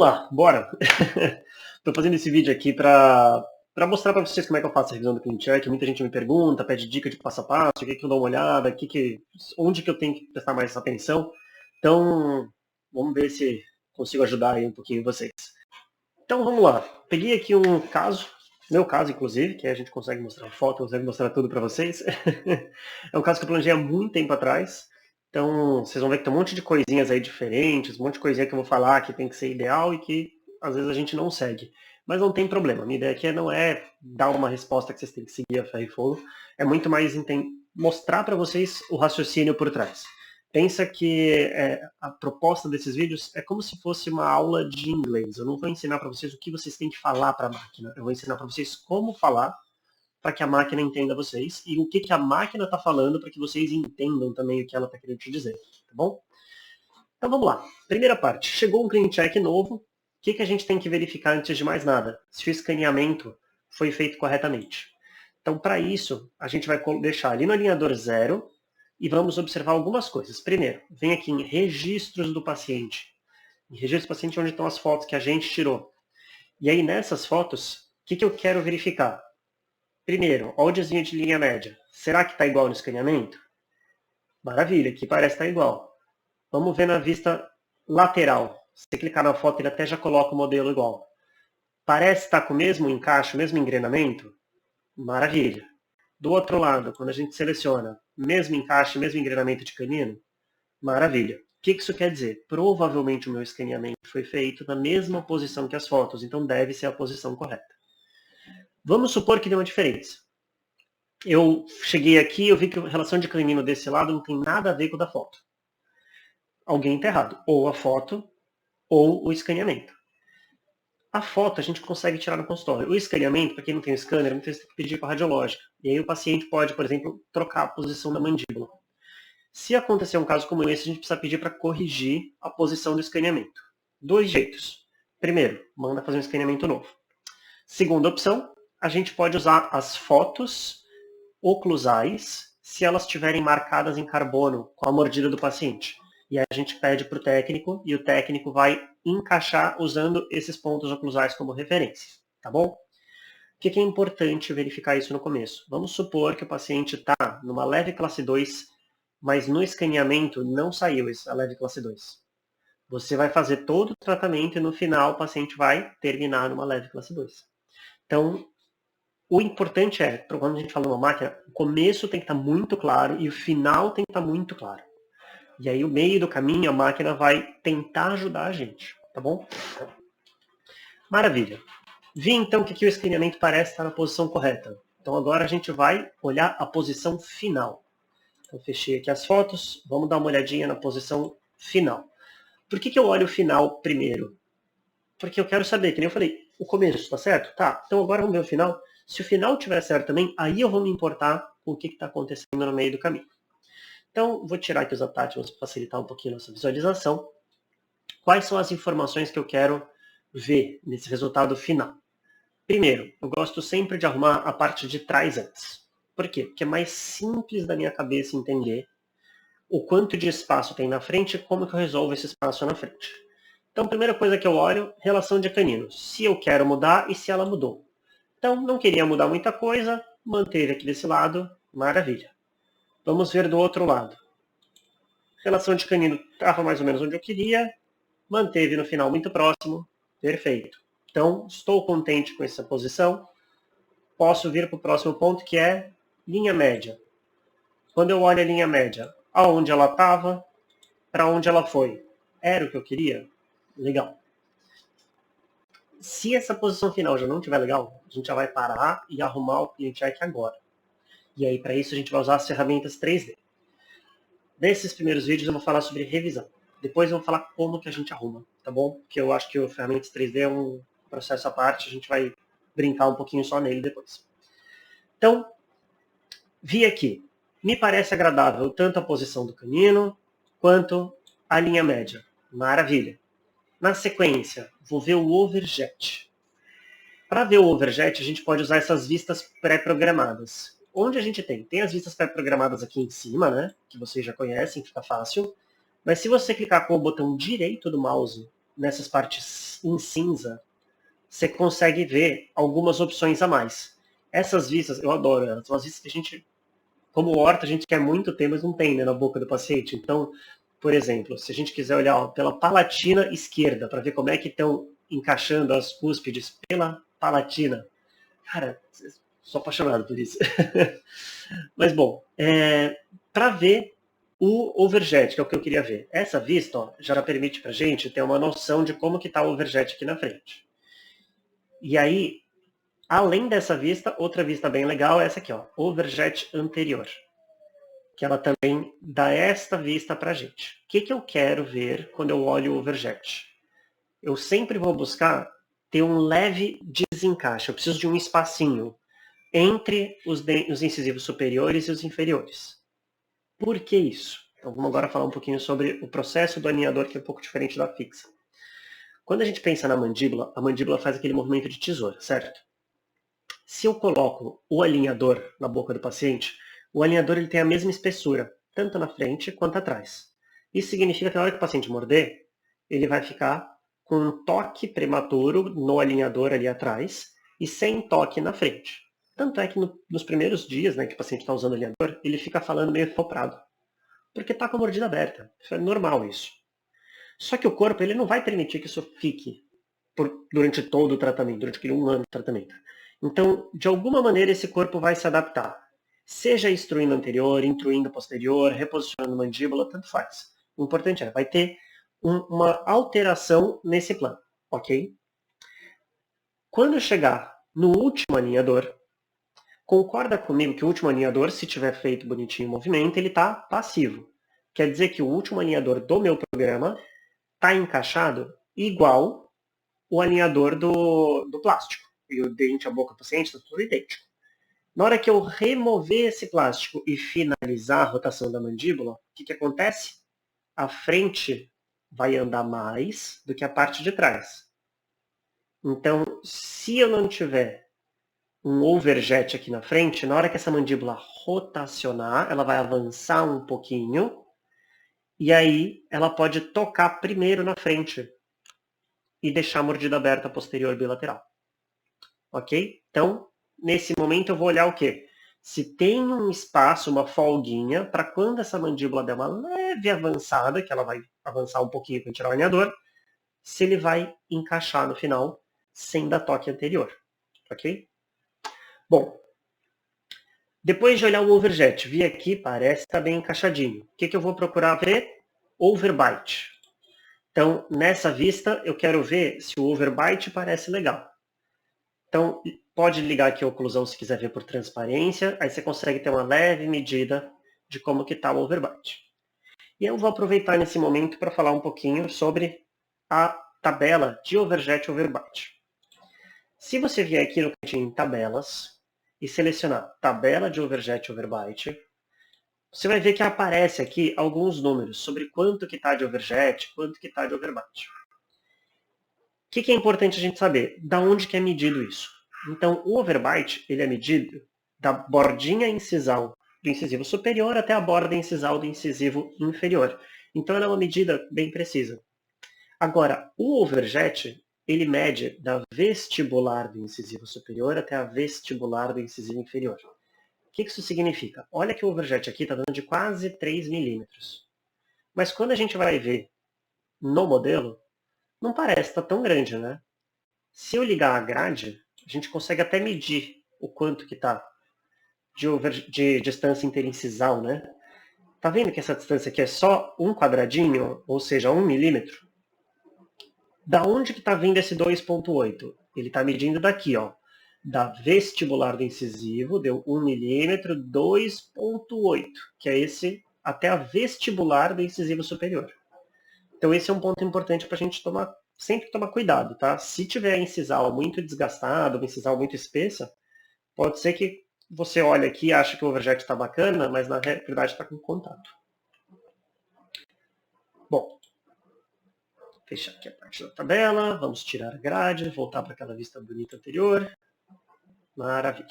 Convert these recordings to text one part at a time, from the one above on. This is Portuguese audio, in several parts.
vamos lá, bora! Estou fazendo esse vídeo aqui para mostrar para vocês como é que eu faço a revisão do CleanCheck. Muita gente me pergunta, pede dica de passo a passo, o que eu dou uma olhada, onde que eu tenho que prestar mais atenção. Então, vamos ver se consigo ajudar aí um pouquinho vocês. Então, vamos lá. Peguei aqui um caso, meu caso inclusive, que a gente consegue mostrar foto, consegue mostrar tudo para vocês. É um caso que eu planejei há muito tempo atrás. Então, vocês vão ver que tem um monte de coisinhas aí diferentes, um monte de coisinha que eu vou falar que tem que ser ideal e que às vezes a gente não segue. Mas não tem problema. Minha ideia aqui não é dar uma resposta que vocês têm que seguir a ferro e fogo. É muito mais mostrar para vocês o raciocínio por trás. Pensa que a proposta desses vídeos é como se fosse uma aula de inglês. Eu não vou ensinar para vocês o que vocês têm que falar para a máquina. Eu vou ensinar para vocês como falar para que a máquina entenda vocês e o que a máquina está falando para que vocês entendam também o que ela está querendo te dizer, tá bom? Então vamos lá. Primeira parte. Chegou um CleanCheck novo. O que a gente tem que verificar antes de mais nada? Se o escaneamento foi feito corretamente. Então, para isso, a gente vai deixar ali no alinhador 0 e vamos observar algumas coisas. Primeiro, vem aqui em registros do paciente. Em registros do paciente é onde estão as fotos que a gente tirou. E aí, nessas fotos, o que eu quero verificar? Primeiro, olha o desvio de linha média. Será que está igual no escaneamento? Maravilha, aqui parece estar igual. Vamos ver na vista lateral. Se você clicar na foto, ele até já coloca o modelo igual. Parece estar com o mesmo encaixe, o mesmo engrenamento? Maravilha. Do outro lado, quando a gente seleciona mesmo encaixe, mesmo engrenamento de canino? Maravilha. O que isso quer dizer? Provavelmente o meu escaneamento foi feito na mesma posição que as fotos, então deve ser a posição correta. Vamos supor que deu uma diferença. Eu cheguei aqui e eu vi que a relação de canino desse lado não tem nada a ver com a da foto. Alguém está errado. Ou a foto, ou o escaneamento. A foto a gente consegue tirar no consultório. O escaneamento, para quem não tem o scanner, muitas vezes tem que pedir para a radiológica. E aí o paciente pode, por exemplo, trocar a posição da mandíbula. Se acontecer um caso como esse, a gente precisa pedir para corrigir a posição do escaneamento. Dois jeitos. Primeiro, manda fazer um escaneamento novo. Segunda opção, a gente pode usar as fotos oclusais se elas estiverem marcadas em carbono com a mordida do paciente. E aí a gente pede para o técnico e o técnico vai encaixar usando esses pontos oclusais como referência, tá bom? O que é importante verificar isso no começo? Vamos supor que o paciente está numa leve classe 2, mas no escaneamento não saiu a leve classe 2. Você vai fazer todo o tratamento e no final o paciente vai terminar numa leve classe 2. Então, o importante é, quando a gente fala de uma máquina, o começo tem que estar muito claro e o final tem que estar muito claro. E aí, o meio do caminho, a máquina vai tentar ajudar a gente, tá bom? Maravilha. Vi então que aqui o escaneamento parece estar na posição correta. Então agora a gente vai olhar a posição final. Então fechei aqui as fotos, vamos dar uma olhadinha na posição final. Por que eu olho o final primeiro? Porque eu quero saber, que nem eu falei, o começo está certo? Tá, então agora vamos ver o final. Se o final estiver certo também, aí eu vou me importar com o que está acontecendo no meio do caminho. Então, vou tirar aqui os attachments para facilitar um pouquinho a nossa visualização. Quais são as informações que eu quero ver nesse resultado final? Primeiro, eu gosto sempre de arrumar a parte de trás antes. Por quê? Porque é mais simples da minha cabeça entender o quanto de espaço tem na frente e como que eu resolvo esse espaço na frente. Então, a primeira coisa que eu olho, relação de caninos. Se eu quero mudar e se ela mudou. Então, não queria mudar muita coisa, manteve aqui desse lado, maravilha. Vamos ver do outro lado. Relação de canino estava mais ou menos onde eu queria, manteve no final muito próximo, perfeito. Então, estou contente com essa posição. Posso vir para o próximo ponto, que é linha média. Quando eu olho a linha média, aonde ela estava, para onde ela foi, era o que eu queria? Legal. Se essa posição final já não estiver legal, a gente já vai parar e arrumar o CleanCheck agora. E aí, para isso, a gente vai usar as ferramentas 3D. Nesses primeiros vídeos, eu vou falar sobre revisão. Depois eu vou falar como que a gente arruma, tá bom? Porque eu acho que o ferramentas 3D é um processo à parte, a gente vai brincar um pouquinho só nele depois. Então, vi aqui. Me parece agradável tanto a posição do canino, quanto a linha média. Maravilha. Na sequência, vou ver o overjet. Para ver o overjet, a gente pode usar essas vistas pré-programadas. Onde a gente tem as vistas pré-programadas aqui em cima, né? Que vocês já conhecem, fica fácil. Mas se você clicar com o botão direito do mouse nessas partes em cinza, você consegue ver algumas opções a mais. Essas vistas, eu adoro elas, são as vistas que a gente, como horta, a gente quer muito ter, mas não tem, né, na boca do paciente. Então, por exemplo, se a gente quiser olhar pela palatina esquerda, para ver como é que estão encaixando as cúspides pela palatina. Cara, sou apaixonado por isso. Mas bom, para ver o overjet, que é o que eu queria ver. Essa vista ó, já permite para a gente ter uma noção de como que está o overjet aqui na frente. E aí, além dessa vista, outra vista bem legal é essa aqui, ó, overjet anterior. Que ela também dá esta vista para a gente. O que eu quero ver quando eu olho o overjet? Eu sempre vou buscar ter um leve desencaixe. Eu preciso de um espacinho entre os incisivos superiores e os inferiores. Por que isso? Então vamos agora falar um pouquinho sobre o processo do alinhador, que é um pouco diferente da fixa. Quando a gente pensa na mandíbula, a mandíbula faz aquele movimento de tesoura, certo? Se eu coloco o alinhador na boca do paciente, o alinhador ele tem a mesma espessura, tanto na frente quanto atrás. Isso significa que na hora que o paciente morder, ele vai ficar com um toque prematuro no alinhador ali atrás e sem toque na frente. Tanto é que nos primeiros dias, né, que o paciente está usando o alinhador, ele fica falando meio soprado, porque está com a mordida aberta. É normal isso. Só que o corpo ele não vai permitir que isso fique durante todo o tratamento, durante aquele 1 ano de tratamento. Então, de alguma maneira, esse corpo vai se adaptar. Seja instruindo anterior, intruindo posterior, reposicionando mandíbula, tanto faz. O importante vai ter uma alteração nesse plano, ok? Quando eu chegar no último alinhador, concorda comigo que o último alinhador, se tiver feito bonitinho o movimento, ele está passivo. Quer dizer que o último alinhador do meu programa está encaixado igual o alinhador do plástico. E o dente, a boca do paciente, está tudo idêntico. Na hora que eu remover esse plástico e finalizar a rotação da mandíbula, o que acontece? A frente vai andar mais do que a parte de trás. Então, se eu não tiver um overjet aqui na frente, na hora que essa mandíbula rotacionar, ela vai avançar um pouquinho, e aí ela pode tocar primeiro na frente e deixar a mordida aberta posterior bilateral. Ok? Então, nesse momento eu vou olhar o quê? Se tem um espaço, uma folguinha, para quando essa mandíbula der uma leve avançada, que ela vai avançar um pouquinho para tirar o alinhador, se ele vai encaixar no final, sem dar toque anterior. Ok? Bom, depois de olhar o overjet, vi aqui, parece estar bem encaixadinho. O que eu vou procurar ver? Overbite. Então, nessa vista, eu quero ver se o overbite parece legal. Então, pode ligar aqui a oclusão se quiser ver por transparência, aí você consegue ter uma leve medida de como que está o overbite. E eu vou aproveitar nesse momento para falar um pouquinho sobre a tabela de overjet e overbite. Se você vier aqui no cantinho em tabelas e selecionar tabela de overjet e overbite, você vai ver que aparece aqui alguns números sobre quanto que está de overjet, quanto que está de overbite. O que é importante a gente saber? Da onde que é medido isso? Então, o overbite ele é medido da bordinha incisal do incisivo superior até a borda incisal do incisivo inferior. Então, ela é uma medida bem precisa. Agora, o overjet ele mede da vestibular do incisivo superior até a vestibular do incisivo inferior. O que isso significa? Olha que o overjet aqui está dando de quase 3 milímetros. Mas quando a gente vai ver no modelo, não parece estar tão grande, né? Se eu ligar a grade, a gente consegue até medir o quanto que está de distância interincisal, né? Tá vendo que essa distância aqui é só um quadradinho, ou seja, 1 milímetro? Da onde que está vindo esse 2,8? Ele está medindo daqui, ó, da vestibular do incisivo, deu 1 milímetro, 2,8, que é esse até a vestibular do incisivo superior. Então esse é um ponto importante para a gente sempre tomar cuidado, tá? Se tiver incisal muito desgastado, uma incisal muito espessa, pode ser que você olhe aqui e ache que o overjet está bacana, mas na realidade está com contato. Bom, fechar aqui a parte da tabela, vamos tirar a grade, voltar para aquela vista bonita anterior. Maravilha.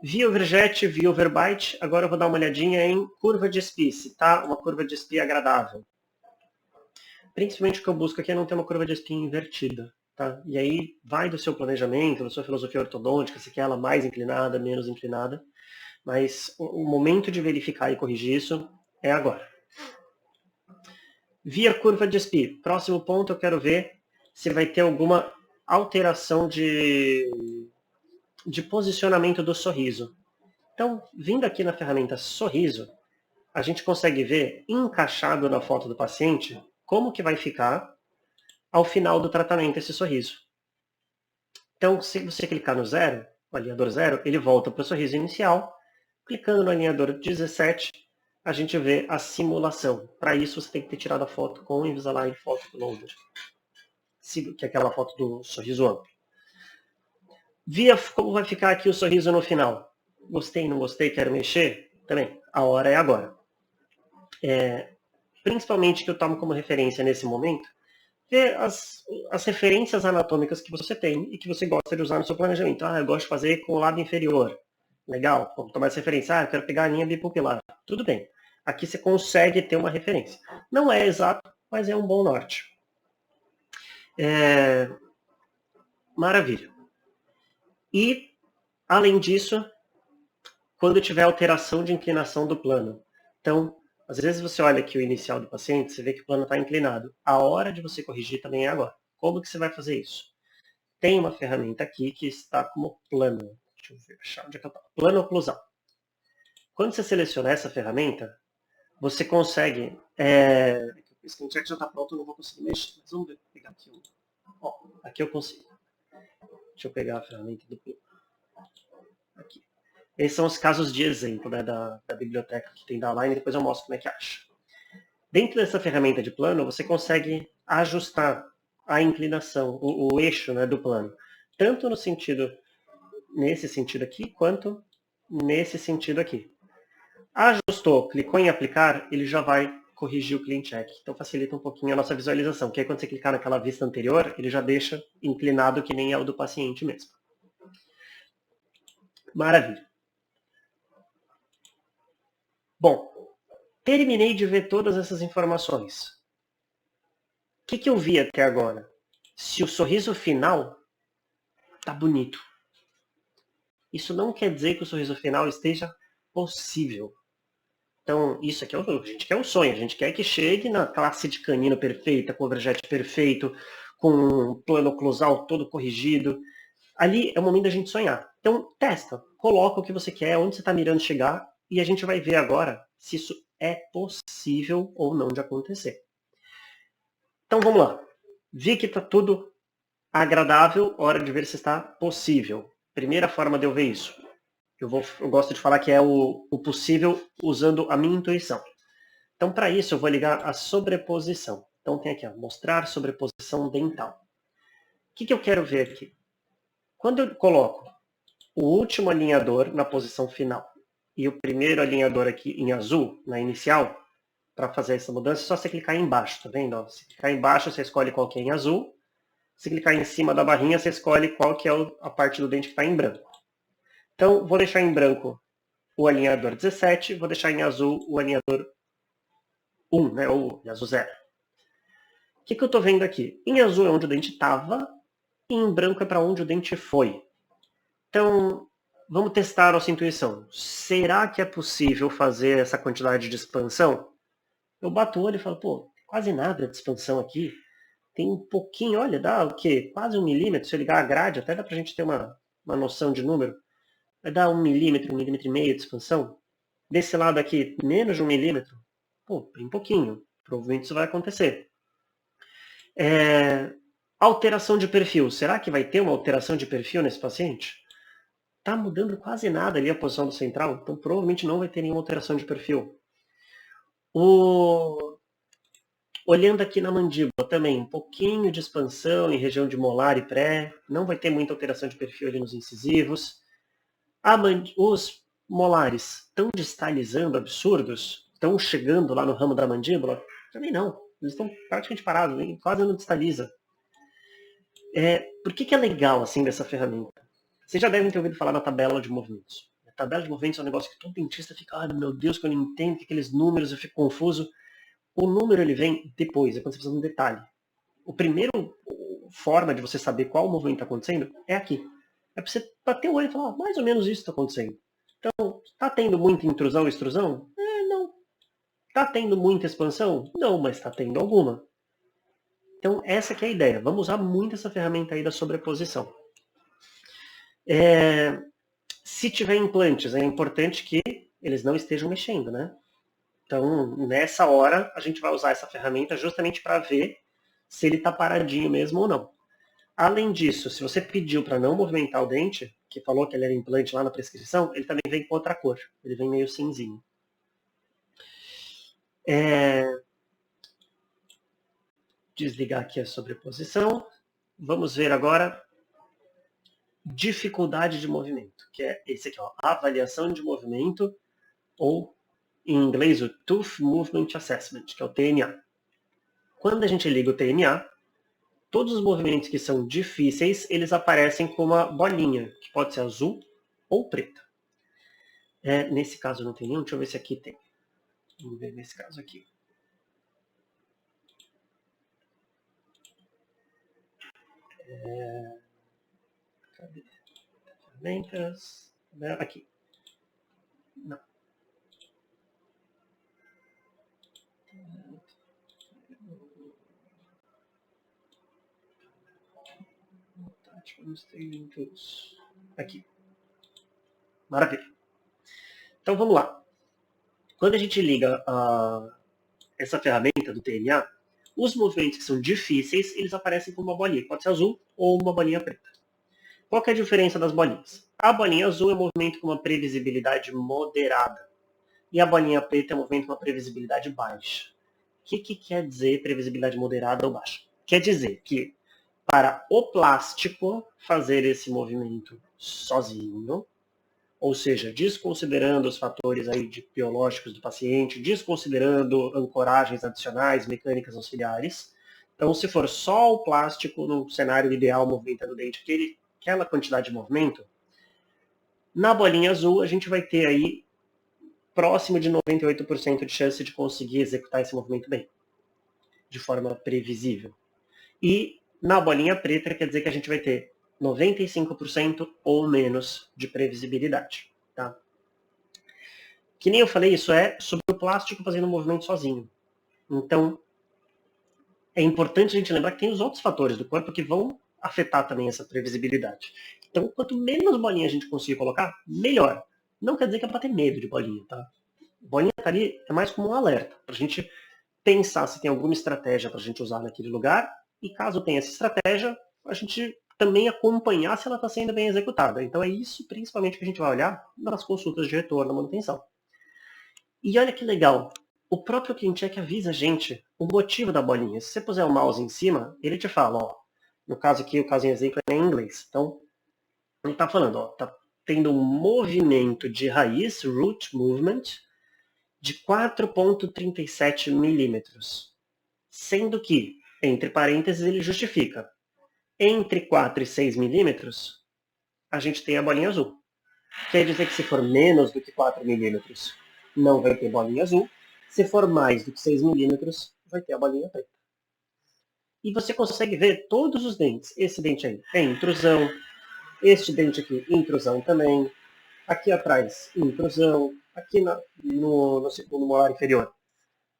Vi overjet, vi overbite, agora eu vou dar uma olhadinha em curva de SPI, se tá uma curva de SPI agradável. principalmente o que eu busco aqui é não ter uma curva de espinha invertida. Tá? E aí vai do seu planejamento, da sua filosofia ortodôntica, se quer ela mais inclinada, menos inclinada. Mas o momento de verificar e corrigir isso é agora. Via curva de SPI. Próximo ponto eu quero ver se vai ter alguma alteração de posicionamento do sorriso. Então, vindo aqui na ferramenta Sorriso, a gente consegue ver, encaixado na foto do paciente, como que vai ficar ao final do tratamento esse sorriso. Então, se você clicar no zero, o alinhador zero, ele volta para o sorriso inicial. Clicando no alinhador 17, a gente vê a simulação. Para isso, você tem que ter tirado a foto com o Invisalign Photo Loader, que é aquela foto do sorriso amplo. Via como vai ficar aqui o sorriso no final. Gostei, não gostei, quero mexer? Também, a hora é agora. Principalmente que eu tomo como referência nesse momento, ver as referências anatômicas que você tem e que você gosta de usar no seu planejamento. Ah, eu gosto de fazer com o lábio inferior. Legal, vamos tomar essa referência. Ah, eu quero pegar a linha bipupilar. Tudo bem. Aqui você consegue ter uma referência. Não é exato, mas é um bom norte. Maravilha. E, além disso, quando tiver alteração de inclinação do plano. Então, às vezes você olha aqui o inicial do paciente, você vê que o plano está inclinado. A hora de você corrigir também é agora. Como que você vai fazer isso? Tem uma ferramenta aqui que está como plano. Deixa eu ver, achar onde é que eu estou. Plano oclusal. Quando você seleciona essa ferramenta, você consegue... O screenshot já está pronto, eu não vou conseguir mexer. Mas vamos ver, vou pegar aqui. Ó, aqui eu consigo. Deixa eu pegar a ferramenta do plano. Aqui. Esses são os casos de exemplo, né, da biblioteca que tem da online, depois eu mostro como é que acha. Dentro dessa ferramenta de plano, você consegue ajustar a inclinação, o eixo, né, do plano. Tanto nesse sentido aqui, quanto nesse sentido aqui. Ajustou, clicou em aplicar, ele já vai corrigir o clean check. Então facilita um pouquinho a nossa visualização, que aí quando você clicar naquela vista anterior, ele já deixa inclinado que nem é o do paciente mesmo. Maravilha. Bom, terminei de ver todas essas informações. O que eu vi até agora? Se o sorriso final está bonito. Isso não quer dizer que o sorriso final esteja possível. Então, isso aqui a gente quer um sonho. A gente quer que chegue na classe de canino perfeita, com o overjet perfeito, com um plano oclusal todo corrigido. Ali é o momento da gente sonhar. Então, testa. Coloca o que você quer, onde você está mirando chegar, e a gente vai ver agora se isso é possível ou não de acontecer. Então, vamos lá. Vi que está tudo agradável, hora de ver se está possível. Primeira forma de eu ver isso. Eu gosto de falar que é o possível usando a minha intuição. Então, para isso, eu vou ligar a sobreposição. Então, tem aqui, ó, mostrar sobreposição dental. O que eu quero ver aqui? Quando eu coloco o último alinhador na posição final e o primeiro alinhador aqui em azul, na inicial, para fazer essa mudança, é só você clicar embaixo, tá vendo? Se clicar embaixo, você escolhe qual que é em azul. Se clicar em cima da barrinha, você escolhe qual que é a parte do dente que está em branco. Então, vou deixar em branco o alinhador 17, vou deixar em azul o alinhador 1, né, ou em azul 0. O que eu estou vendo aqui? Em azul é onde o dente estava, e em branco é para onde o dente foi. Então, vamos testar a nossa intuição. Será que é possível fazer essa quantidade de expansão? Eu bato o olho e falo, pô, quase nada de expansão aqui. Tem um pouquinho, olha, dá o quê? Quase 1 milímetro. Se eu ligar a grade, até dá pra gente ter uma noção de número. Vai dar 1 milímetro, 1,5 milímetro de expansão. Desse lado aqui, menos de 1 milímetro. Pô, bem pouquinho. Provavelmente isso vai acontecer. Alteração de perfil. Será que vai ter uma alteração de perfil nesse paciente? Tá mudando quase nada ali a posição do central, então provavelmente não vai ter nenhuma alteração de perfil. Olhando aqui na mandíbula também, um pouquinho de expansão em região de molar e pré, não vai ter muita alteração de perfil ali nos incisivos. Os molares estão distalizando absurdos? Estão chegando lá no ramo da mandíbula? Também não, eles estão praticamente parados, quase não distaliza. Por que é legal assim dessa ferramenta? Vocês já devem ter ouvido falar na tabela de movimentos. A tabela de movimentos é um negócio que todo dentista fica, meu Deus, que eu não entendo aqueles números, eu fico confuso. O número ele vem depois, é quando você precisa de um detalhe. O primeiro forma de você saber qual movimento está acontecendo é aqui. É para você bater o olho e falar, mais ou menos isso está acontecendo. Então, está tendo muita intrusão ou extrusão? Não. Está tendo muita expansão? Não, mas está tendo alguma. Então, essa que é a ideia. Vamos usar muito essa ferramenta aí da sobreposição. Se tiver implantes, é importante que eles não estejam mexendo, né? Então, nessa hora, a gente vai usar essa ferramenta justamente para ver se ele está paradinho mesmo ou não. Além disso, se você pediu para não movimentar o dente, que falou que ele era implante lá na prescrição, ele também vem com outra cor. Ele vem meio cinzinho. Desligar aqui a sobreposição. Vamos ver agora dificuldade de movimento, que é esse aqui, ó, avaliação de movimento, ou em inglês o Tooth Movement Assessment, que é o TMA. Quando a gente liga o TMA, todos os movimentos que são difíceis, eles aparecem com uma bolinha, que pode ser azul ou preta. Nesse caso não tem nenhum, deixa eu ver se aqui tem. Vamos ver nesse caso aqui. Cadê? Ferramentas. Aqui. Não. Aqui. Maravilha. Então vamos lá. Quando a gente liga essa ferramenta do TMA, os movimentos que são difíceis, eles aparecem com uma bolinha. Pode ser azul ou uma bolinha preta. Qual que é a diferença das bolinhas? A bolinha azul é um movimento com uma previsibilidade moderada. E a bolinha preta é um movimento com uma previsibilidade baixa. O que quer dizer previsibilidade moderada ou baixa? Quer dizer que para o plástico fazer esse movimento sozinho, ou seja, desconsiderando os fatores aí biológicos do paciente, desconsiderando ancoragens adicionais, mecânicas auxiliares. Então, se for só o plástico, no cenário ideal, movimentando o dente, aquela quantidade de movimento, na bolinha azul a gente vai ter aí próximo de 98% de chance de conseguir executar esse movimento bem, de forma previsível. E na bolinha preta quer dizer que a gente vai ter 95% ou menos de previsibilidade. Tá? Que nem eu falei, isso é sobre o plástico fazendo o movimento sozinho. Então, é importante a gente lembrar que tem os outros fatores do corpo que vão afetar também essa previsibilidade. Então, quanto menos bolinha a gente conseguir colocar, melhor. Não quer dizer que é para ter medo de bolinha, tá? Bolinha tá ali é mais como um alerta, para a gente pensar se tem alguma estratégia para a gente usar naquele lugar, e caso tenha essa estratégia, a gente também acompanhar se ela está sendo bem executada. Então é isso principalmente que a gente vai olhar nas consultas de retorno, na manutenção. E olha que legal, o próprio CleanCheck avisa a gente o motivo da bolinha. Se você puser o mouse em cima, ele te fala, ó, no caso aqui, o caso em exemplo é em inglês. Então, ele está falando, ó, tá tendo um movimento de raiz, root movement, de 4,37 milímetros. Sendo que, entre parênteses, ele justifica. Entre 4 e 6 milímetros, a gente tem a bolinha azul. Quer dizer que se for menos do que 4 milímetros, não vai ter bolinha azul. Se for mais do que 6 milímetros, vai ter a bolinha preta. E você consegue ver todos os dentes. Esse dente aí é intrusão. Este dente aqui, intrusão também. Aqui atrás, intrusão. Aqui no segundo molar inferior,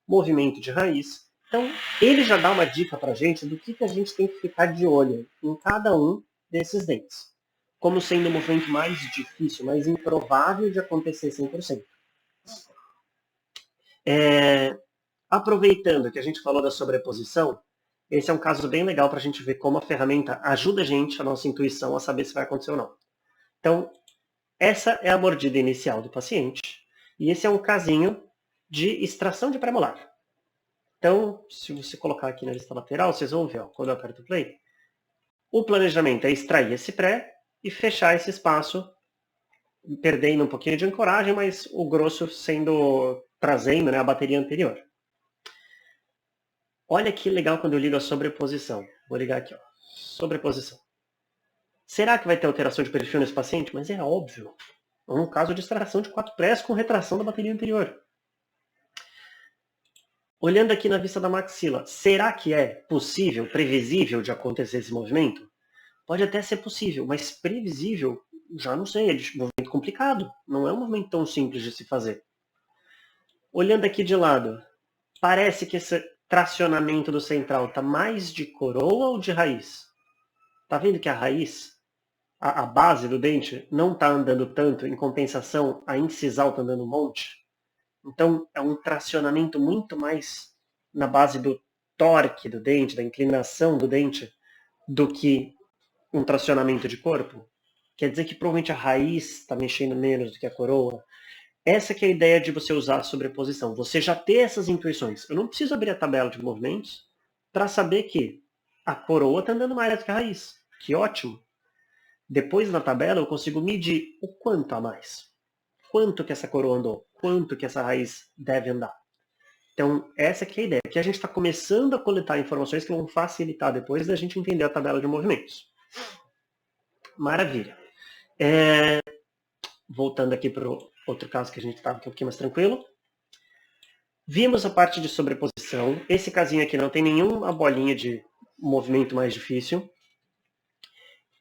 movimento de raiz. Então, ele já dá uma dica para a gente do que a gente tem que ficar de olho em cada um desses dentes. Como sendo o movimento mais difícil, mais improvável de acontecer 100%. Aproveitando que a gente falou da sobreposição, esse é um caso bem legal para a gente ver como a ferramenta ajuda a gente, a nossa intuição, a saber se vai acontecer ou não. Então, essa é a mordida inicial do paciente, e esse é um casinho de extração de premolar. Então, se você colocar aqui na lista lateral, vocês vão ver, ó, quando eu aperto o play, o planejamento é extrair esse pré e fechar esse espaço, perdendo um pouquinho de ancoragem, mas o grosso trazendo, né, a bateria anterior. Olha que legal quando eu ligo a sobreposição. Vou ligar aqui, ó, sobreposição. Será que vai ter alteração de perfil nesse paciente? Mas é óbvio. É um caso de extração de 4 prés com retração da bateria anterior. Olhando aqui na vista da maxila, será que é possível, previsível de acontecer esse movimento? Pode até ser possível, mas previsível, já não sei, é um movimento complicado. Não é um movimento tão simples de se fazer. Olhando aqui de lado, parece que esse tracionamento do central está mais de coroa ou de raiz? Tá vendo que a raiz, a base do dente, não está andando tanto, em compensação, a incisal está andando um monte? Então, é um tracionamento muito mais na base do torque do dente, da inclinação do dente, do que um tracionamento de corpo. Quer dizer que provavelmente a raiz está mexendo menos do que a coroa. Essa que é a ideia de você usar a sobreposição. Você já ter essas intuições. Eu não preciso abrir a tabela de movimentos para saber que a coroa está andando mais do que a raiz. Que ótimo. Depois na tabela eu consigo medir o quanto a mais. Quanto que essa coroa andou. Quanto que essa raiz deve andar. Então, essa que é a ideia. Aqui a gente está começando a coletar informações que vão facilitar depois da gente entender a tabela de movimentos. Maravilha. Voltando aqui para o outro caso que a gente estava aqui um pouquinho mais tranquilo. Vimos a parte de sobreposição. Esse casinho aqui não tem nenhuma bolinha de movimento mais difícil.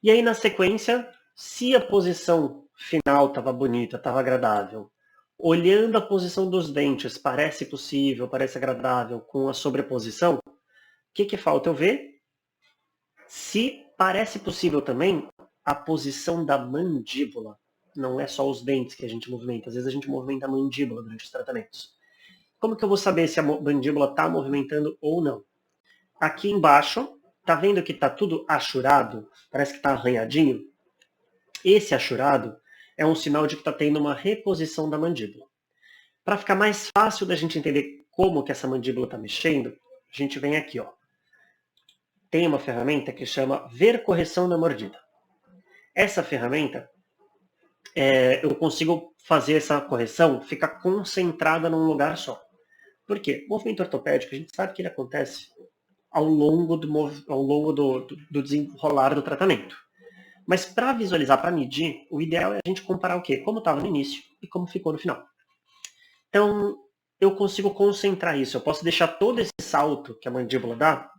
E aí, na sequência, se a posição final estava bonita, estava agradável, olhando a posição dos dentes, parece possível, parece agradável com a sobreposição, o que falta eu ver? Se parece possível também a posição da mandíbula. Não é só os dentes que a gente movimenta. Às vezes a gente movimenta a mandíbula durante os tratamentos. Como que eu vou saber se a mandíbula está movimentando ou não? Aqui embaixo, tá vendo que está tudo achurado? Parece que está arranhadinho? Esse achurado é um sinal de que está tendo uma reposição da mandíbula. Para ficar mais fácil da gente entender como que essa mandíbula está mexendo, a gente vem aqui, ó. Tem uma ferramenta que chama Ver Correção da Mordida. Essa ferramenta, eu consigo fazer essa correção ficar concentrada num lugar só. Por quê? O movimento ortopédico, a gente sabe que ele acontece ao longo do desenrolar do tratamento. Mas para visualizar, para medir, o ideal é a gente comparar o quê? Como estava no início e como ficou no final. Então, eu consigo concentrar isso. Eu posso deixar todo esse salto que a mandíbula dá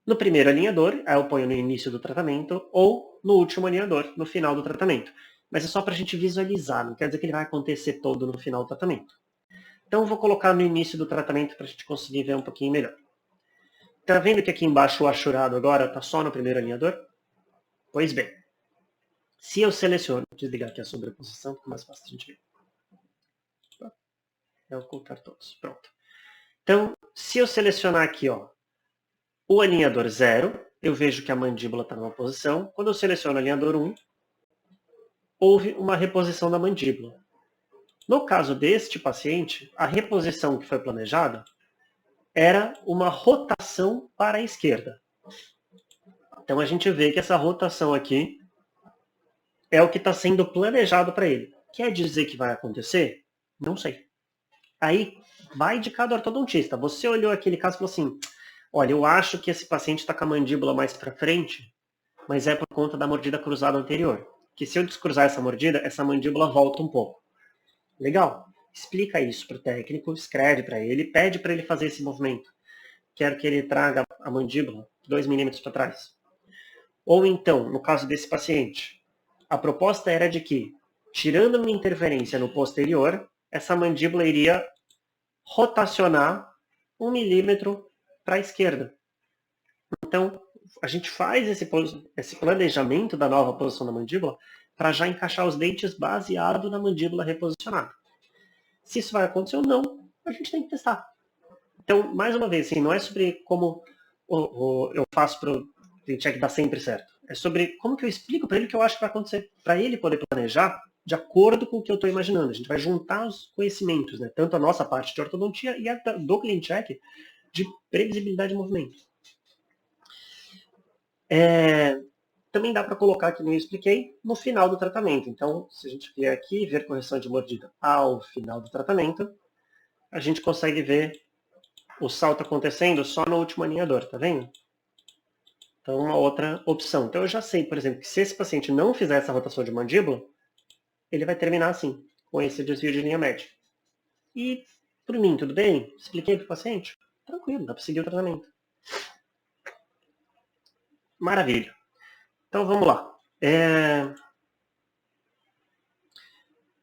no primeiro alinhador, aí eu ponho no início do tratamento, ou no último alinhador, no final do tratamento. Mas é só para a gente visualizar, não quer dizer que ele vai acontecer todo no final do tratamento. Então eu vou colocar no início do tratamento para a gente conseguir ver um pouquinho melhor. Tá vendo que aqui embaixo o achurado agora está só no primeiro alinhador? Pois bem, se eu seleciono, vou desligar aqui a sobreposição, fica mais fácil a gente ver. É ocultar todos, pronto. Então, se eu selecionar aqui, ó, o alinhador 0, eu vejo que a mandíbula está numa posição. Quando eu seleciono o alinhador 1, houve uma reposição da mandíbula. No caso deste paciente, a reposição que foi planejada era uma rotação para a esquerda. Então a gente vê que essa rotação aqui é o que está sendo planejado para ele. Quer dizer que vai acontecer? Não sei. Aí vai de cada ortodontista. Você olhou aquele caso e falou assim, olha, eu acho que esse paciente está com a mandíbula mais para frente, mas é por conta da mordida cruzada anterior. Que se eu descruzar essa mordida, essa mandíbula volta um pouco. Legal. Explica isso para o técnico, escreve para ele, pede para ele fazer esse movimento. Quero que ele traga a mandíbula 2 milímetros para trás. Ou então, no caso desse paciente, a proposta era de que, tirando uma interferência no posterior, essa mandíbula iria rotacionar 1 milímetro para a esquerda. Então, a gente faz esse planejamento da nova posição da mandíbula para já encaixar os dentes baseado na mandíbula reposicionada. Se isso vai acontecer ou não, a gente tem que testar. Então, mais uma vez, assim, não é sobre como eu faço para o check dar sempre certo. É sobre como que eu explico para ele o que eu acho que vai acontecer. Para ele poder planejar de acordo com o que eu estou imaginando. A gente vai juntar os conhecimentos, né? Tanto a nossa parte de ortodontia e a do Clean Check de previsibilidade de movimento. Também dá para colocar, que nem eu expliquei, no final do tratamento. Então, se a gente vier aqui, ver correção de mordida ao final do tratamento, a gente consegue ver o salto acontecendo só no último alinhador, tá vendo? Então, uma outra opção. Então, eu já sei, por exemplo, que se esse paciente não fizer essa rotação de mandíbula, ele vai terminar assim, com esse desvio de linha média. E, por mim, tudo bem? Expliquei para o paciente? tranquilo, dá para seguir o tratamento. Maravilha. Então vamos lá.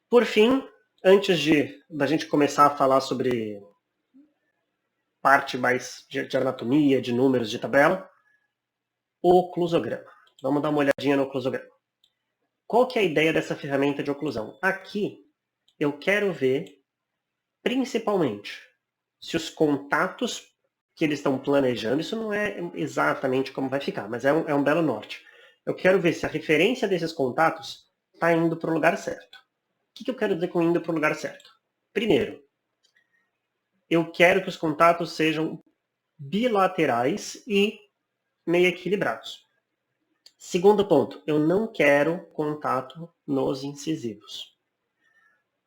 Por fim, antes da gente começar a falar sobre parte mais de anatomia, de números, de tabela, o oclusograma. Vamos dar uma olhadinha no oclusograma. Qual que é a ideia dessa ferramenta de oclusão? Aqui eu quero ver, principalmente, se os contatos que eles estão planejando, isso não é exatamente como vai ficar, mas é um belo norte. Eu quero ver se a referência desses contatos está indo para o lugar certo. O que eu quero dizer com indo para o lugar certo? Primeiro, eu quero que os contatos sejam bilaterais e meio equilibrados. Segundo ponto, eu não quero contato nos incisivos.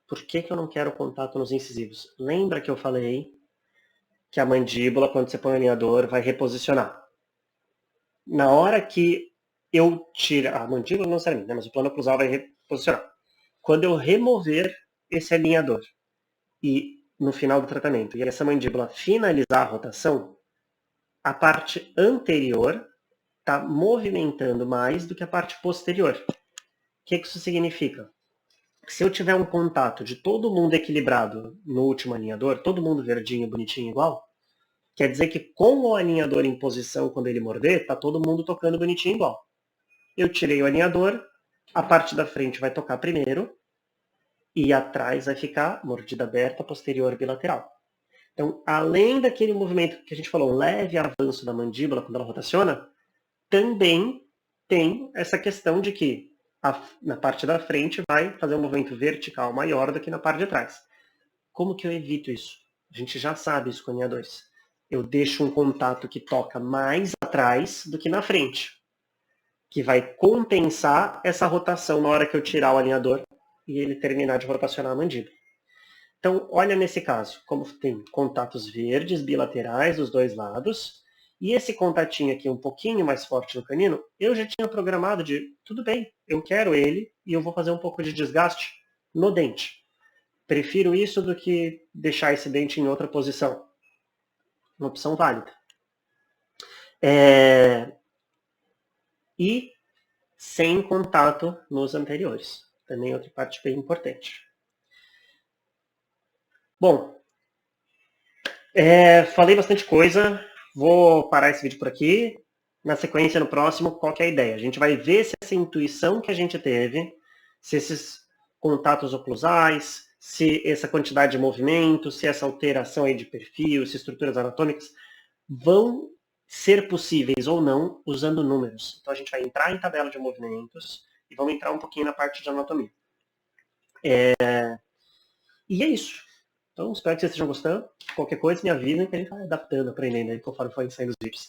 Por que eu não quero contato nos incisivos? Lembra que eu falei que a mandíbula, quando você põe o alinhador, vai reposicionar. Na hora que eu tirar a mandíbula, não necessariamente, né? Mas o plano oclusal vai reposicionar. Quando eu remover esse alinhador e no final do tratamento, e essa mandíbula finalizar a rotação, a parte anterior está movimentando mais do que a parte posterior. O que isso significa? Se eu tiver um contato de todo mundo equilibrado no último alinhador, todo mundo verdinho, bonitinho, igual, quer dizer que com o alinhador em posição quando ele morder, está todo mundo tocando bonitinho igual. Eu tirei o alinhador, a parte da frente vai tocar primeiro, e atrás vai ficar mordida aberta, posterior bilateral. Então, além daquele movimento que a gente falou, um leve avanço da mandíbula quando ela rotaciona, também tem essa questão de que na parte da frente vai fazer um movimento vertical maior do que na parte de trás. Como que eu evito isso? A gente já sabe isso com a linha 2. Eu deixo um contato que toca mais atrás do que na frente, que vai compensar essa rotação na hora que eu tirar o alinhador e ele terminar de rotacionar a mandíbula. Então, olha nesse caso, como tem contatos verdes bilaterais dos dois lados, e esse contatinho aqui um pouquinho mais forte no canino, eu já tinha programado de, tudo bem, eu quero ele e eu vou fazer um pouco de desgaste no dente. Prefiro isso do que deixar esse dente em outra posição. Uma opção válida. E sem contato nos anteriores. Também outra parte bem importante. Bom, falei bastante coisa. Vou parar esse vídeo por aqui. Na sequência, no próximo, qual que é a ideia? A gente vai ver se essa intuição que a gente teve, se esses contatos oclusais, se essa quantidade de movimento, se essa alteração aí de perfil, se estruturas anatômicas vão ser possíveis ou não usando números. Então a gente vai entrar em tabela de movimentos e vamos entrar um pouquinho na parte de anatomia. E é isso. Então espero que vocês estejam gostando. Qualquer coisa me avisem que a gente vai adaptando, aprendendo aí conforme for saindo os vídeos.